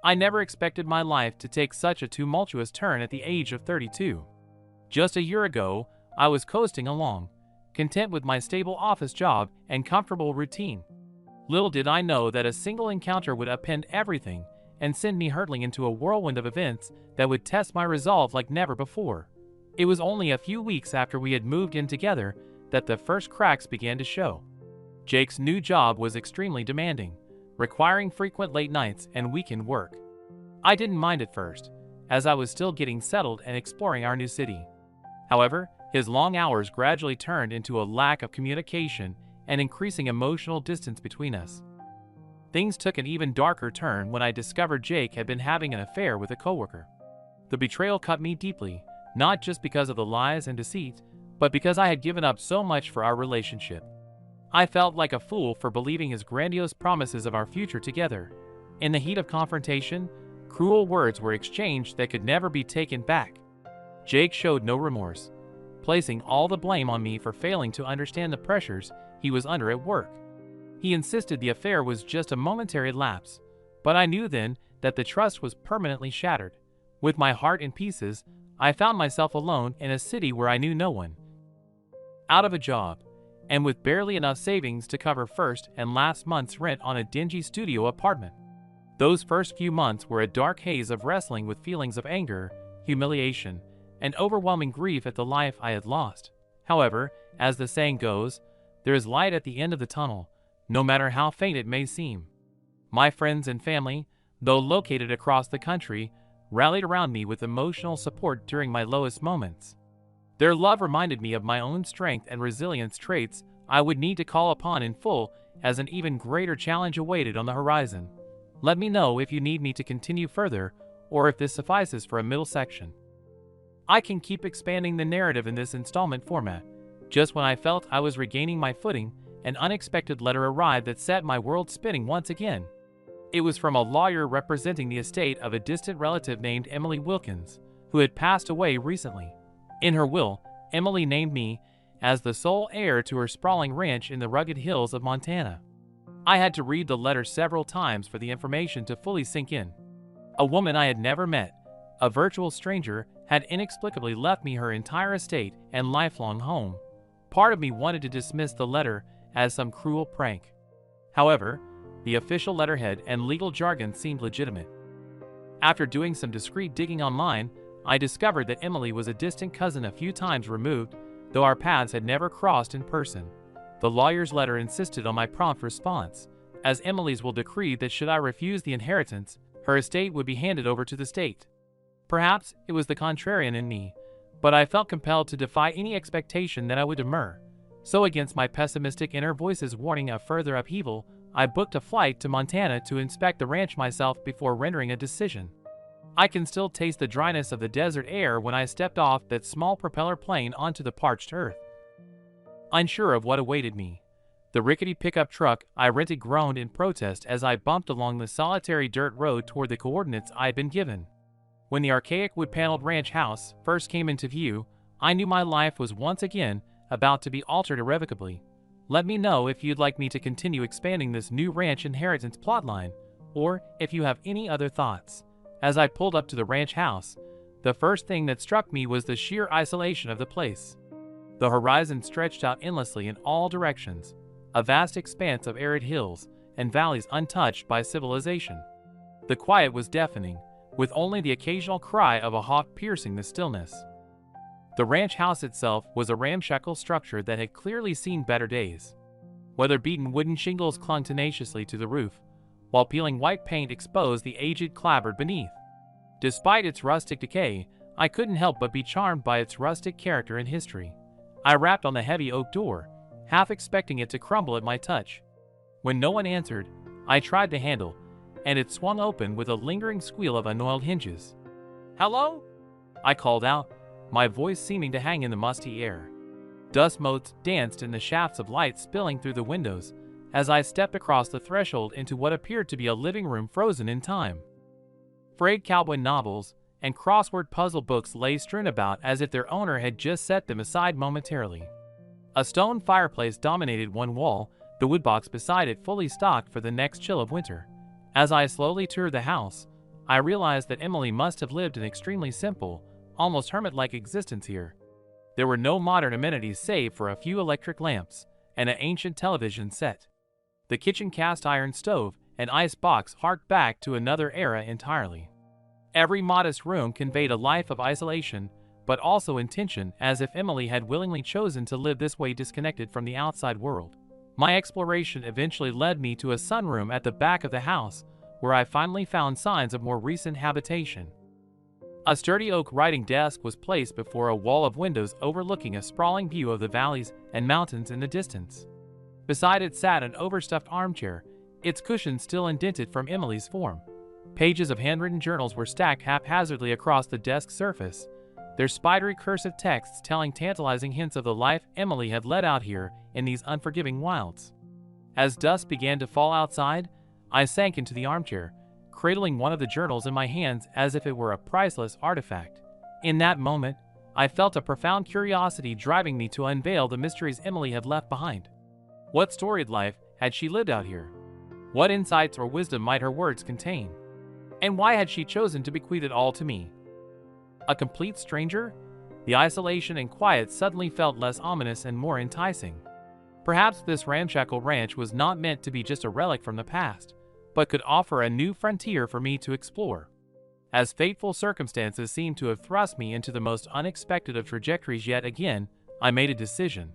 I never expected my life to take such a tumultuous turn at the age of 32. Just a year ago, I was coasting along, content with my stable office job and comfortable routine. Little did I know that a single encounter would upend everything and send me hurtling into a whirlwind of events that would test my resolve like never before. It was only a few weeks after we had moved in together that the first cracks began to show. Jake's new job was extremely demanding, requiring frequent late nights and weekend work. I didn't mind at first, as I was still getting settled and exploring our new city. However, his long hours gradually turned into a lack of communication and increasing emotional distance between us. Things took an even darker turn when I discovered Jake had been having an affair with a coworker. The betrayal cut me deeply, not just because of the lies and deceit, but because I had given up so much for our relationship. I felt like a fool for believing his grandiose promises of our future together. In the heat of confrontation, cruel words were exchanged that could never be taken back. Jake showed no remorse, placing all the blame on me for failing to understand the pressures he was under at work. He insisted the affair was just a momentary lapse, but I knew then that the trust was permanently shattered. With my heart in pieces, I found myself alone in a city where I knew no one, out of a job, and with barely enough savings to cover first and last month's rent on a dingy studio apartment. Those first few months were a dark haze of wrestling with feelings of anger, humiliation, and overwhelming grief at the life I had lost. However, as the saying goes, there is light at the end of the tunnel, no matter how faint it may seem. My friends and family, though located across the country, rallied around me with emotional support during my lowest moments. Their love reminded me of my own strength and resilience, traits I would need to call upon in full as an even greater challenge awaited on the horizon. Let me know if you need me to continue further, or if this suffices for a middle section. I can keep expanding the narrative in this installment format. Just when I felt I was regaining my footing, an unexpected letter arrived that set my world spinning once again. It was from a lawyer representing the estate of a distant relative named Emily Wilkins, who had passed away recently. In her will, Emily named me as the sole heir to her sprawling ranch in the rugged hills of Montana. I had to read the letter several times for the information to fully sink in. A woman I had never met, a virtual stranger, had inexplicably left me her entire estate and lifelong home. Part of me wanted to dismiss the letter as some cruel prank. However, the official letterhead and legal jargon seemed legitimate. After doing some discreet digging online, I discovered that Emily was a distant cousin a few times removed, though our paths had never crossed in person. The lawyer's letter insisted on my prompt response, as Emily's will decreed that should I refuse the inheritance, her estate would be handed over to the state. Perhaps it was the contrarian in me, but I felt compelled to defy any expectation that I would demur. So against my pessimistic inner voice's warning of further upheaval, I booked a flight to Montana to inspect the ranch myself before rendering a decision. I can still taste the dryness of the desert air when I stepped off that small propeller plane onto the parched earth. Unsure of what awaited me, the rickety pickup truck I rented groaned in protest as I bumped along the solitary dirt road toward the coordinates I'd been given. When the archaic wood-paneled ranch house first came into view, I knew my life was once again about to be altered irrevocably. Let me know if you'd like me to continue expanding this new ranch inheritance plotline, or if you have any other thoughts. As I pulled up to the ranch house, the first thing that struck me was the sheer isolation of the place. The horizon stretched out endlessly in all directions, a vast expanse of arid hills and valleys untouched by civilization. The quiet was deafening, with only the occasional cry of a hawk piercing the stillness. The ranch house itself was a ramshackle structure that had clearly seen better days. Weather-beaten wooden shingles clung tenaciously to the roof, while peeling white paint exposed the aged clapboard beneath. Despite its rustic decay, I couldn't help but be charmed by its rustic character and history. I rapped on the heavy oak door, half expecting it to crumble at my touch. When no one answered, I tried the handle, and it swung open with a lingering squeal of unoiled hinges. "Hello?" I called out, my voice seeming to hang in the musty air. Dust motes danced in the shafts of light spilling through the windows as I stepped across the threshold into what appeared to be a living room frozen in time. Frayed cowboy novels and crossword puzzle books lay strewn about as if their owner had just set them aside momentarily. A stone fireplace dominated one wall, the woodbox beside it fully stocked for the next chill of winter. As I slowly toured the house, I realized that Emily must have lived an extremely simple, almost hermit-like existence here. There were no modern amenities save for a few electric lamps and an ancient television set. The kitchen cast iron stove and ice box harked back to another era entirely. Every modest room conveyed a life of isolation, but also intention, as if Emily had willingly chosen to live this way, disconnected from the outside world. My exploration eventually led me to a sunroom at the back of the house, where I finally found signs of more recent habitation. A sturdy oak writing desk was placed before a wall of windows overlooking a sprawling view of the valleys and mountains in the distance. Beside it sat an overstuffed armchair, its cushions still indented from Emily's form. Pages of handwritten journals were stacked haphazardly across the desk surface, their spidery cursive texts telling tantalizing hints of the life Emily had led out here in these unforgiving wilds. As dusk began to fall outside, I sank into the armchair, cradling one of the journals in my hands as if it were a priceless artifact. In that moment, I felt a profound curiosity driving me to unveil the mysteries Emily had left behind. What storied life had she lived out here? What insights or wisdom might her words contain? And why had she chosen to bequeath it all to me? A complete stranger? The isolation and quiet suddenly felt less ominous and more enticing. Perhaps this ramshackle ranch was not meant to be just a relic from the past, but could offer a new frontier for me to explore. As fateful circumstances seemed to have thrust me into the most unexpected of trajectories, yet again, I made a decision.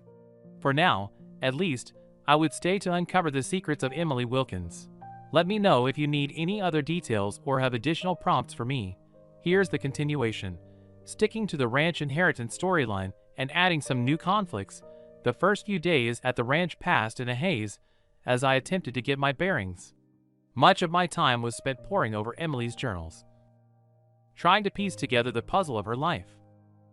For now, at least, I would stay to uncover the secrets of Emily Wilkins. Let me know if you need any other details or have additional prompts for me. Here's the continuation. Sticking to the ranch inheritance storyline and adding some new conflicts, the first few days at the ranch passed in a haze as I attempted to get my bearings. Much of my time was spent poring over Emily's journals, trying to piece together the puzzle of her life.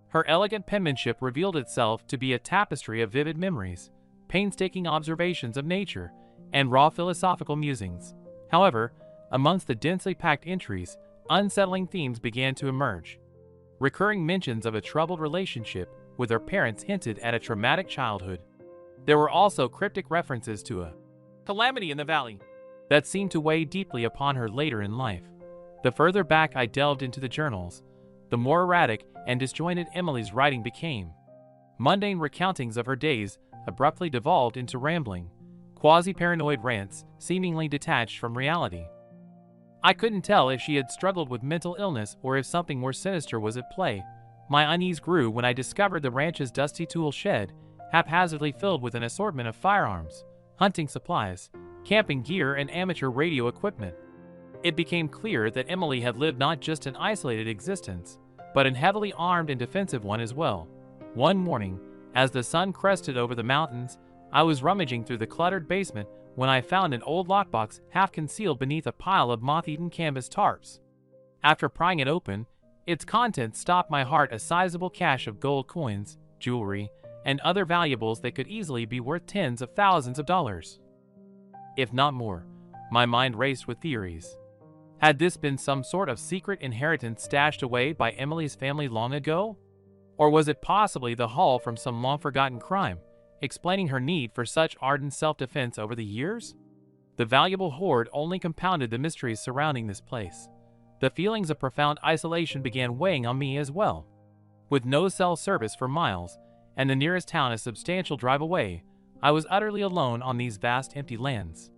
Her elegant penmanship revealed itself to be a tapestry of vivid memories, painstaking observations of nature, and raw philosophical musings. However, amongst the densely packed entries, unsettling themes began to emerge. Recurring mentions of a troubled relationship with her parents hinted at a traumatic childhood. There were also cryptic references to a calamity in the valley that seemed to weigh deeply upon her later in life. The further back I delved into the journals, the more erratic and disjointed Emily's writing became. Mundane recountings of her days abruptly devolved into rambling, quasi-paranoid rants seemingly detached from reality. I couldn't tell if she had struggled with mental illness or if something more sinister was at play. My unease grew when I discovered the ranch's dusty tool shed, haphazardly filled with an assortment of firearms, hunting supplies, camping gear, and amateur radio equipment. It became clear that Emily had lived not just an isolated existence, but an heavily armed and defensive one as well. One morning, as the sun crested over the mountains, I was rummaging through the cluttered basement when I found an old lockbox half concealed beneath a pile of moth-eaten canvas tarps. After prying it open, its contents stopped my heart, a sizable cache of gold coins, jewelry, and other valuables that could easily be worth tens of thousands of dollars, if not more. My mind raced with theories. Had this been some sort of secret inheritance stashed away by Emily's family long ago? Or was it possibly the haul from some long-forgotten crime, explaining her need for such ardent self-defense over the years? The valuable hoard only compounded the mysteries surrounding this place. The feelings of profound isolation began weighing on me as well. With no cell service for miles, and the nearest town a substantial drive away, I was utterly alone on these vast empty lands.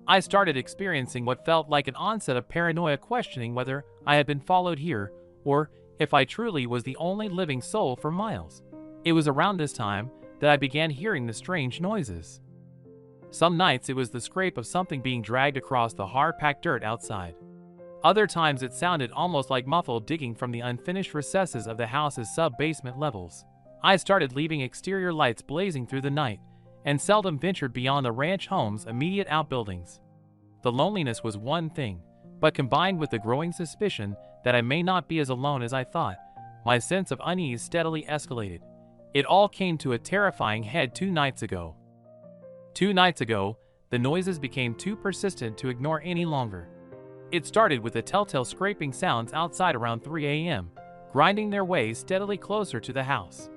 I started experiencing what felt like an onset of paranoia, questioning whether I had been followed here, or if I truly was the only living soul for miles. It was around this time that I began hearing the strange noises. Some nights it was the scrape of something being dragged across the hard-packed dirt outside. Other times it sounded almost like muffled digging from the unfinished recesses of the house's sub-basement levels. I started leaving exterior lights blazing through the night, and seldom ventured beyond the ranch home's immediate outbuildings. The loneliness was one thing, but combined with the growing suspicion that I may not be as alone as I thought, my sense of unease steadily escalated. It all came to a terrifying head 2 nights ago. 2 nights ago, the noises became too persistent to ignore any longer. It started with the telltale scraping sounds outside around 3 a.m., grinding their way steadily closer to the house.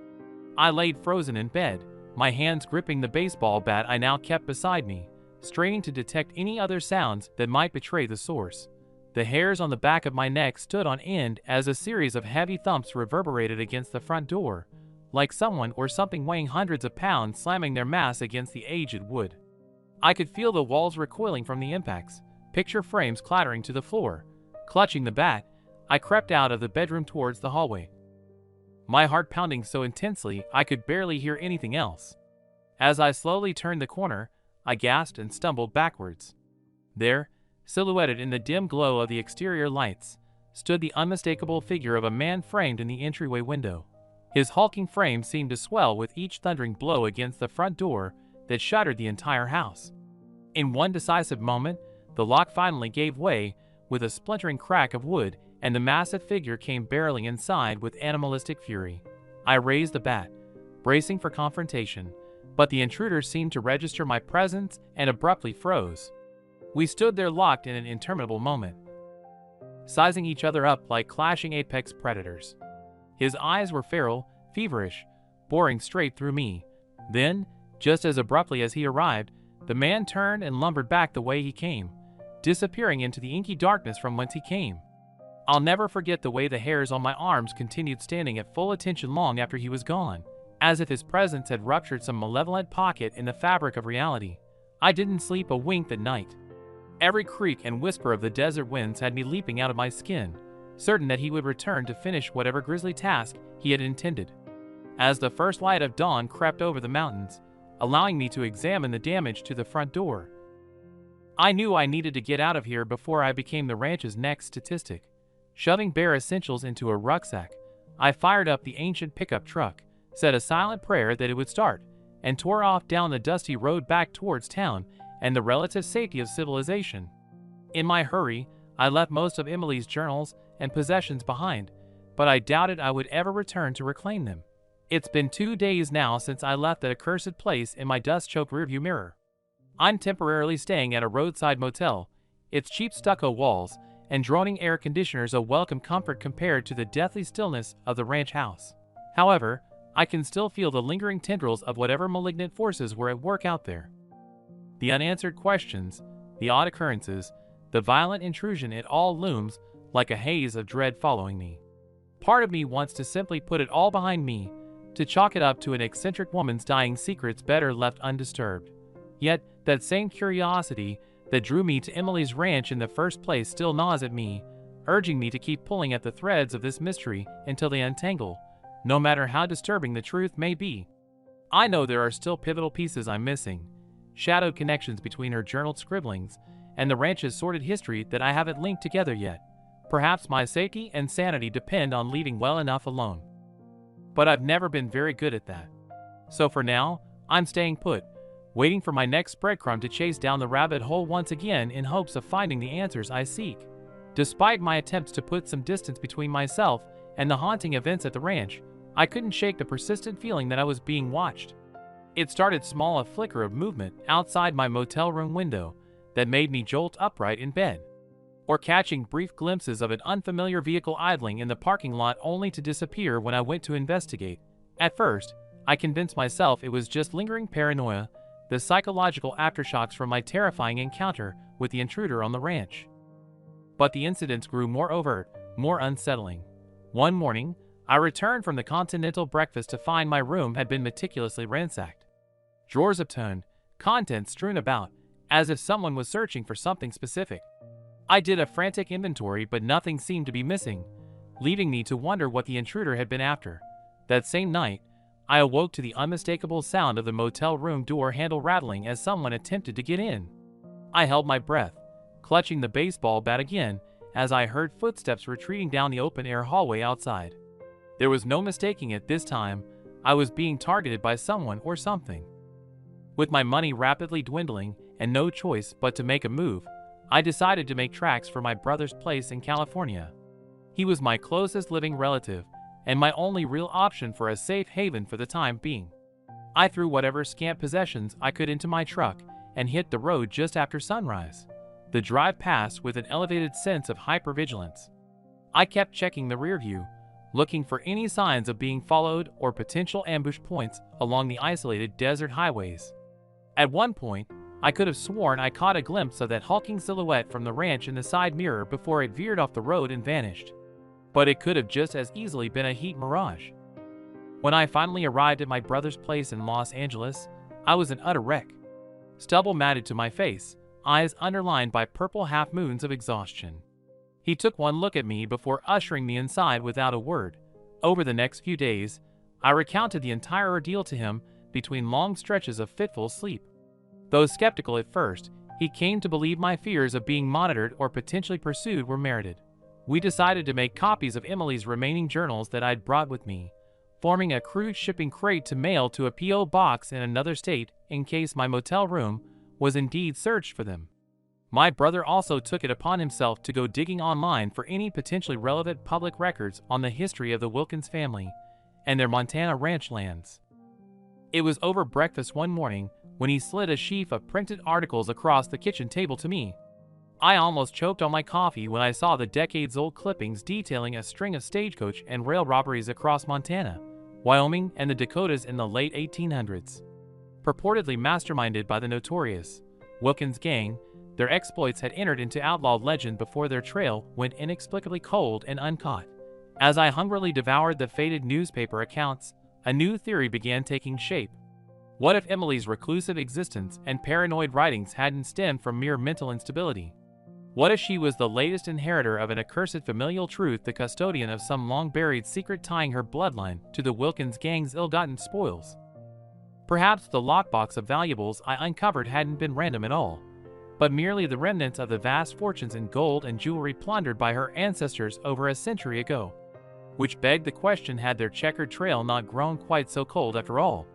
I laid frozen in bed, my hands gripping the baseball bat I now kept beside me, straining to detect any other sounds that might betray the source. The hairs on the back of my neck stood on end as a series of heavy thumps reverberated against the front door, like someone or something weighing hundreds of pounds slamming their mass against the aged wood. I could feel the walls recoiling from the impacts, picture frames clattering to the floor. Clutching the bat, I crept out of the bedroom towards the hallway, my heart pounding so intensely I could barely hear anything else. As I slowly turned the corner, I gasped and stumbled backwards. There, silhouetted in the dim glow of the exterior lights, stood the unmistakable figure of a man framed in the entryway window. His hulking frame seemed to swell with each thundering blow against the front door that shuttered the entire house. In one decisive moment, the lock finally gave way with a splintering crack of wood, and the massive figure came barreling inside with animalistic fury. I raised the bat, bracing for confrontation, but the intruder seemed to register my presence and abruptly froze. We stood there locked in an interminable moment, sizing each other up like clashing apex predators. His eyes were feral, feverish, boring straight through me. Then, just as abruptly as he arrived, the man turned and lumbered back the way he came, disappearing into the inky darkness from whence he came. I'll never forget the way the hairs on my arms continued standing at full attention long after he was gone, as if his presence had ruptured some malevolent pocket in the fabric of reality. I didn't sleep a wink that night. Every creak and whisper of the desert winds had me leaping out of my skin, certain that he would return to finish whatever grisly task he had intended. As the first light of dawn crept over the mountains, allowing me to examine the damage to the front door, I knew I needed to get out of here before I became the ranch's next statistic. Shoving bare essentials into a rucksack, I fired up the ancient pickup truck, said a silent prayer that it would start, and tore off down the dusty road back towards town and the relative safety of civilization. In my hurry, I left most of Emily's journals and possessions behind, but I doubted I would ever return to reclaim them. It's been 2 days now since I left that accursed place in my dust-choked rearview mirror. I'm temporarily staying at a roadside motel, its cheap stucco walls and droning air conditioners a welcome comfort compared to the deathly stillness of the ranch house. However, I can still feel the lingering tendrils of whatever malignant forces were at work out there. The unanswered questions, the odd occurrences, the violent intrusion, it all looms like a haze of dread following me. Part of me wants to simply put it all behind me, to chalk it up to an eccentric woman's dying secrets better left undisturbed. Yet, that same curiosity that drew me to Emily's ranch in the first place still gnaws at me, urging me to keep pulling at the threads of this mystery until they untangle, no matter how disturbing the truth may be. I know there are still pivotal pieces I'm missing, shadowed connections between her journaled scribblings and the ranch's sordid history that I haven't linked together yet. Perhaps my safety and sanity depend on leaving well enough alone. But I've never been very good at that. So for now, I'm staying put, waiting for my next breadcrumb to chase down the rabbit hole once again in hopes of finding the answers I seek. Despite my attempts to put some distance between myself and the haunting events at the ranch, I couldn't shake the persistent feeling that I was being watched. It started small, a flicker of movement outside my motel room window that made me jolt upright in bed, or catching brief glimpses of an unfamiliar vehicle idling in the parking lot only to disappear when I went to investigate. At first, I convinced myself it was just lingering paranoia, the psychological aftershocks from my terrifying encounter with the intruder on the ranch. But the incidents grew more overt, more unsettling. One morning, I returned from the continental breakfast to find my room had been meticulously ransacked. Drawers upturned, contents strewn about, as if someone was searching for something specific. I did a frantic inventory, but nothing seemed to be missing, leaving me to wonder what the intruder had been after. That same night, I awoke to the unmistakable sound of the motel room door handle rattling as someone attempted to get in. I held my breath, clutching the baseball bat again, as I heard footsteps retreating down the open-air hallway outside. There was no mistaking it this time. I was being targeted by someone or something. With my money rapidly dwindling and no choice but to make a move, I decided to make tracks for my brother's place in California. He was my closest living relative, and my only real option for a safe haven for the time being. I threw whatever scant possessions I could into my truck and hit the road just after sunrise. The drive passed with an elevated sense of hypervigilance. I kept checking the rear view, looking for any signs of being followed or potential ambush points along the isolated desert highways. At one point, I could have sworn I caught a glimpse of that hulking silhouette from the ranch in the side mirror before it veered off the road and vanished. But it could have just as easily been a heat mirage. When I finally arrived at my brother's place in Los Angeles, I was an utter wreck. Stubble matted to my face, eyes underlined by purple half-moons of exhaustion. He took one look at me before ushering me inside without a word. Over the next few days, I recounted the entire ordeal to him between long stretches of fitful sleep. Though skeptical at first, he came to believe my fears of being monitored or potentially pursued were merited. We decided to make copies of Emily's remaining journals that I'd brought with me, forming a crude shipping crate to mail to a P.O. box in another state in case my motel room was indeed searched for them. My brother also took it upon himself to go digging online for any potentially relevant public records on the history of the Wilkins family and their Montana ranch lands. It was over breakfast one morning when he slid a sheaf of printed articles across the kitchen table to me. I almost choked on my coffee when I saw the decades-old clippings detailing a string of stagecoach and rail robberies across Montana, Wyoming, and the Dakotas in the late 1800s. Purportedly masterminded by the notorious Wilkins gang, their exploits had entered into outlawed legend before their trail went inexplicably cold and uncaught. As I hungrily devoured the faded newspaper accounts, a new theory began taking shape. What if Emily's reclusive existence and paranoid writings hadn't stemmed from mere mental instability? What if she was the latest inheritor of an accursed familial truth, the custodian of some long-buried secret tying her bloodline to the Wilkins gang's ill-gotten spoils? Perhaps the lockbox of valuables I uncovered hadn't been random at all, but merely the remnants of the vast fortunes in gold and jewelry plundered by her ancestors over a century ago. Which begged the question, had their checkered trail not grown quite so cold after all?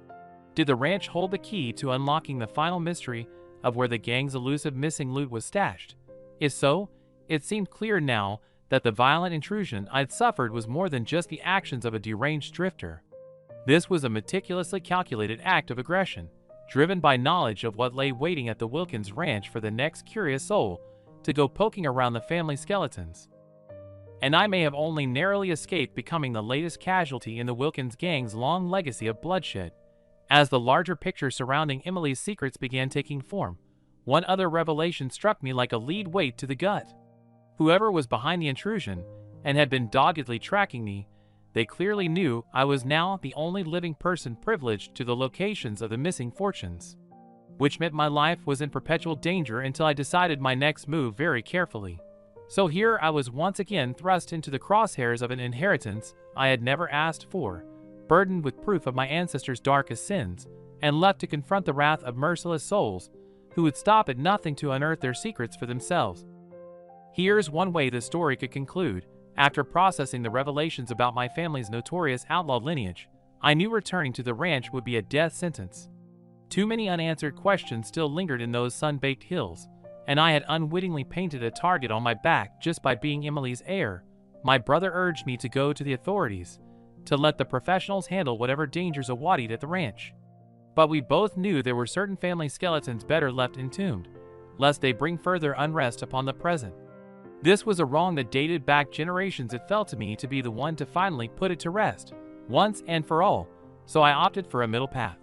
Did the ranch hold the key to unlocking the final mystery of where the gang's elusive missing loot was stashed? If so, it seemed clear now that the violent intrusion I'd suffered was more than just the actions of a deranged drifter. This was a meticulously calculated act of aggression, driven by knowledge of what lay waiting at the Wilkins ranch for the next curious soul to go poking around the family skeletons. And I may have only narrowly escaped becoming the latest casualty in the Wilkins gang's long legacy of bloodshed. As the larger picture surrounding Emily's secrets began taking form, one other revelation struck me like a lead weight to the gut. Whoever was behind the intrusion and had been doggedly tracking me, they clearly knew I was now the only living person privileged to the locations of the missing fortunes, which meant my life was in perpetual danger until I decided my next move very carefully. So here I was once again thrust into the crosshairs of an inheritance I had never asked for, burdened with proof of my ancestors' darkest sins, and left to confront the wrath of merciless souls who would stop at nothing to unearth their secrets for themselves. Here's one way the story could conclude. After processing the revelations about my family's notorious outlawed lineage, I knew returning to the ranch would be a death sentence. Too many unanswered questions still lingered in those sun-baked hills, and I had unwittingly painted a target on my back just by being Emily's heir. My brother urged me to go to the authorities, to let the professionals handle whatever dangers awaited at the ranch. But we both knew there were certain family skeletons better left entombed, lest they bring further unrest upon the present. This was a wrong that dated back generations. It fell to me to be the one to finally put it to rest, once and for all, so I opted for a middle path.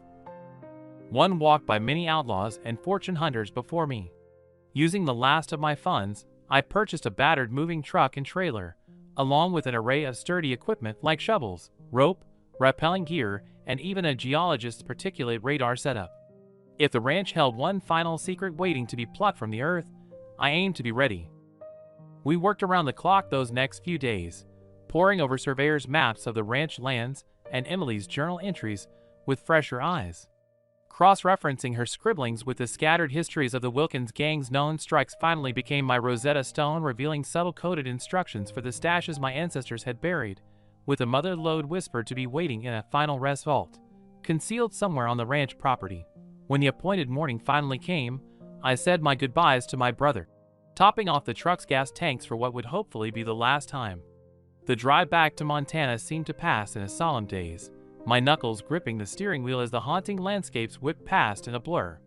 One walked by many outlaws and fortune hunters before me. Using the last of my funds, I purchased a battered moving truck and trailer, along with an array of sturdy equipment like shovels, rope, rappelling gear, and even a geologist's particulate radar setup. If the ranch held one final secret waiting to be plucked from the earth, I aimed to be ready. We worked around the clock those next few days, poring over surveyors' maps of the ranch lands and Emily's journal entries with fresher eyes. Cross-referencing her scribblings with the scattered histories of the Wilkins gang's known strikes finally became my Rosetta Stone, revealing subtle coded instructions for the stashes my ancestors had buried, with a mother lode whispered to be waiting in a final rest vault, concealed somewhere on the ranch property. When the appointed morning finally came, I said my goodbyes to my brother, topping off the truck's gas tanks for what would hopefully be the last time. The drive back to Montana seemed to pass in a solemn daze, my knuckles gripping the steering wheel as the haunting landscapes whipped past in a blur.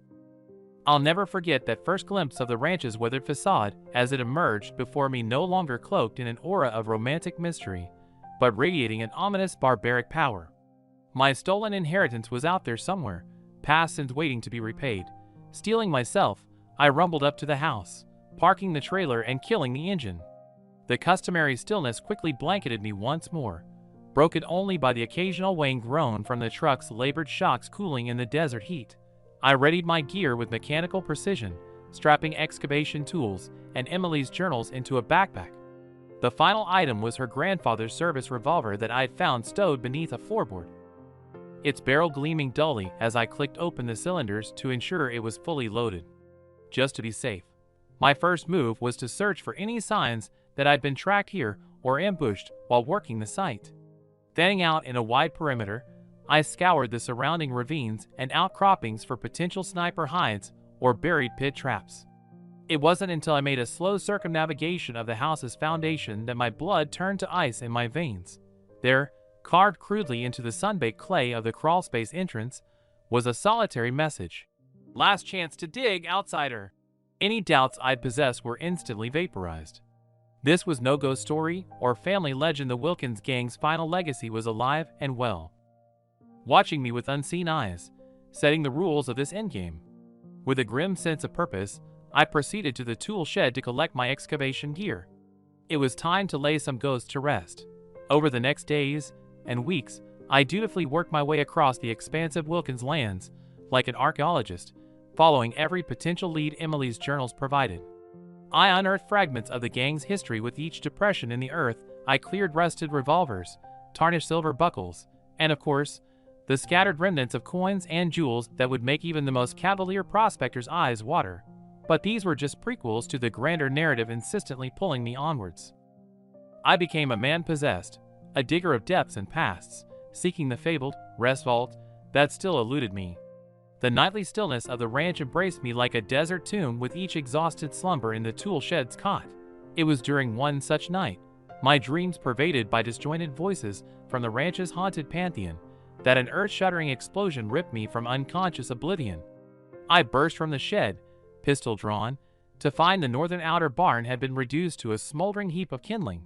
I'll never forget that first glimpse of the ranch's weathered facade as it emerged before me, no longer cloaked in an aura of romantic mystery, but radiating an ominous barbaric power. My stolen inheritance was out there somewhere, past sins waiting to be repaid, Steeling myself, I rumbled up to the house, parking the trailer and killing the engine. The customary stillness quickly blanketed me once more, broken only by the occasional weighing groan from the truck's labored shocks cooling in the desert heat. I readied my gear with mechanical precision, strapping excavation tools and Emily's journals into a backpack. The final item was her grandfather's service revolver that I had found stowed beneath a floorboard, its barrel gleaming dully as I clicked open the cylinders to ensure it was fully loaded. Just to be safe, my first move was to search for any signs that I'd been tracked here or ambushed while working the site. Thinning out in a wide perimeter, I scoured the surrounding ravines and outcroppings for potential sniper hides or buried pit traps. It wasn't until I made a slow circumnavigation of the house's foundation that my blood turned to ice in my veins. There, carved crudely into the sunbaked clay of the crawlspace entrance, was a solitary message. Last chance to dig, outsider. Any doubts I'd possessed were instantly vaporized. This was no ghost story or family legend. The Wilkins gang's final legacy was alive and well, watching me with unseen eyes, setting the rules of this endgame. With a grim sense of purpose, I proceeded to the tool shed to collect my excavation gear. It was time to lay some ghosts to rest. Over the next days and weeks, I dutifully worked my way across the expansive Wilkins lands, like an archaeologist, following every potential lead Emily's journals provided. I unearthed fragments of the gang's history with each depression in the earth. I cleared rusted revolvers, tarnished silver buckles, and of course, the scattered remnants of coins and jewels that would make even the most cavalier prospector's eyes water. But these were just prequels to the grander narrative insistently pulling me onwards. I became a man possessed, a digger of depths and pasts, seeking the fabled rest vault that still eluded me. The nightly stillness of the ranch embraced me like a desert tomb with each exhausted slumber in the tool shed's cot. It was during one such night, my dreams pervaded by disjointed voices from the ranch's haunted pantheon, that an earth-shattering explosion ripped me from unconscious oblivion. I burst from the shed, pistol drawn, to find the northern outer barn had been reduced to a smoldering heap of kindling.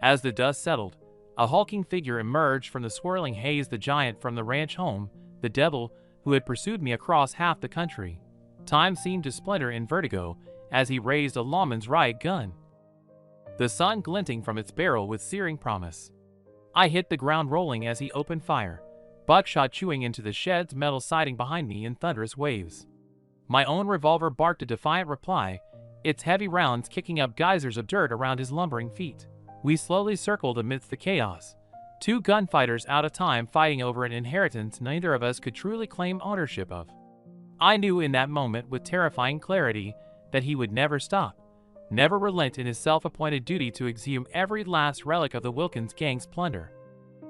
As the dust settled, a hulking figure emerged from the swirling haze, the giant from the ranch home, the devil who had pursued me across half the country. Time seemed to splinter in vertigo as he raised a lawman's riot gun, the sun glinting from its barrel with searing promise. I hit the ground rolling as he opened fire, buckshot chewing into the shed's metal siding behind me in thunderous waves. My own revolver barked a defiant reply, its heavy rounds kicking up geysers of dirt around his lumbering feet. We slowly circled amidst the chaos, two gunfighters out of time fighting over an inheritance neither of us could truly claim ownership of. I knew in that moment with terrifying clarity that he would never stop, never relent in his self-appointed duty to exhume every last relic of the Wilkins gang's plunder.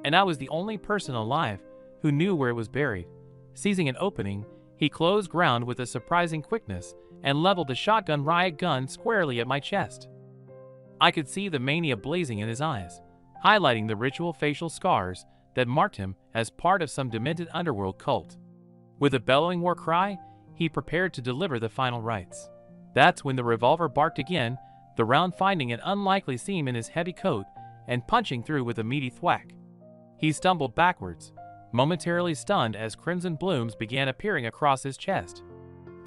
And I was the only person alive who knew where it was buried. Seizing an opening, he closed ground with a surprising quickness and leveled the shotgun riot gun squarely at my chest. I could see the mania blazing in his eyes, highlighting the ritual facial scars that marked him as part of some demented underworld cult. With a bellowing war cry, he prepared to deliver the final rites. That's when the revolver barked again, the round finding an unlikely seam in his heavy coat and punching through with a meaty thwack. He stumbled backwards, momentarily stunned as crimson blooms began appearing across his chest.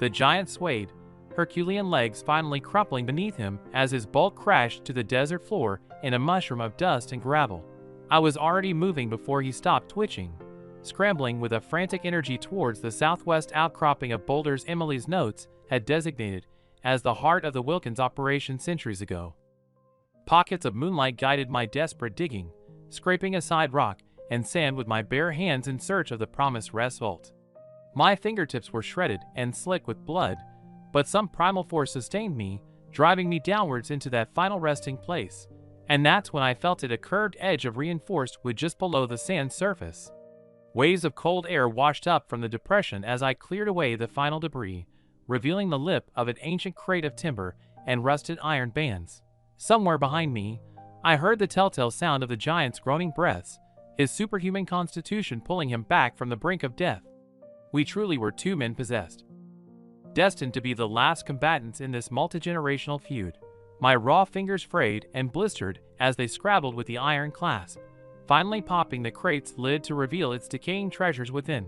The giant swayed, Herculean legs finally crumpling beneath him as his bulk crashed to the desert floor in a mushroom of dust and gravel. I was already moving before he stopped twitching, scrambling with a frantic energy towards the southwest outcropping of boulders Emily's notes had designated as the heart of the Wilkins operation centuries ago. Pockets of moonlight guided my desperate digging, scraping aside rock and sand with my bare hands in search of the promised rest vault. My fingertips were shredded and slick with blood, but some primal force sustained me, driving me downwards into that final resting place. And that's when I felt it, a curved edge of reinforced wood just below the sand surface. Waves of cold air washed up from the depression as I cleared away the final debris, revealing the lip of an ancient crate of timber and rusted iron bands. Somewhere behind me, I heard the telltale sound of the giant's groaning breaths, his superhuman constitution pulling him back from the brink of death. We truly were two men possessed, destined to be the last combatants in this multi-generational feud. My raw fingers frayed and blistered as they scrabbled with the iron clasp, finally popping the crate's lid to reveal its decaying treasures within.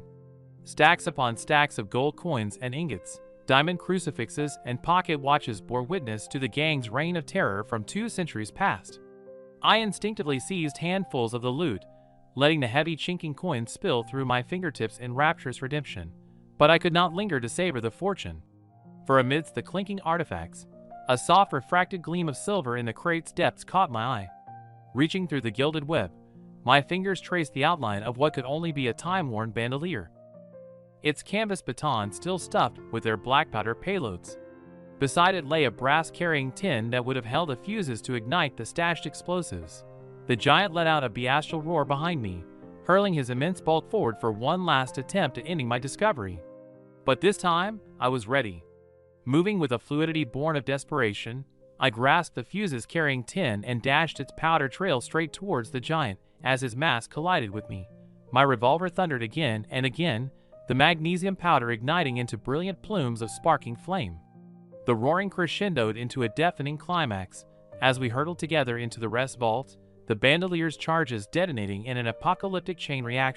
Stacks upon stacks of gold coins and ingots, Diamond crucifixes and pocket watches bore witness to the gang's reign of terror from 2 centuries past. I instinctively seized handfuls of the loot, letting the heavy chinking coins spill through my fingertips in rapturous redemption. But I could not linger to savor the fortune. For amidst the clinking artifacts, a soft refracted gleam of silver in the crate's depths caught my eye. Reaching through the gilded web, my fingers traced the outline of what could only be a time-worn bandolier. Its canvas baton still stuffed with their black powder payloads. Beside it lay a brass-carrying tin that would have held the fuses to ignite the stashed explosives. The giant let out a bestial roar behind me, hurling his immense bulk forward for one last attempt at ending my discovery. But this time, I was ready. Moving with a fluidity born of desperation, I grasped the fuses carrying tin and dashed its powder trail straight towards the giant as his mass collided with me. My revolver thundered again and again, the magnesium powder igniting into brilliant plumes of sparking flame. The roaring crescendoed into a deafening climax as we hurtled together into the rest vault, the bandoleer's charges detonating in an apocalyptic chain reaction.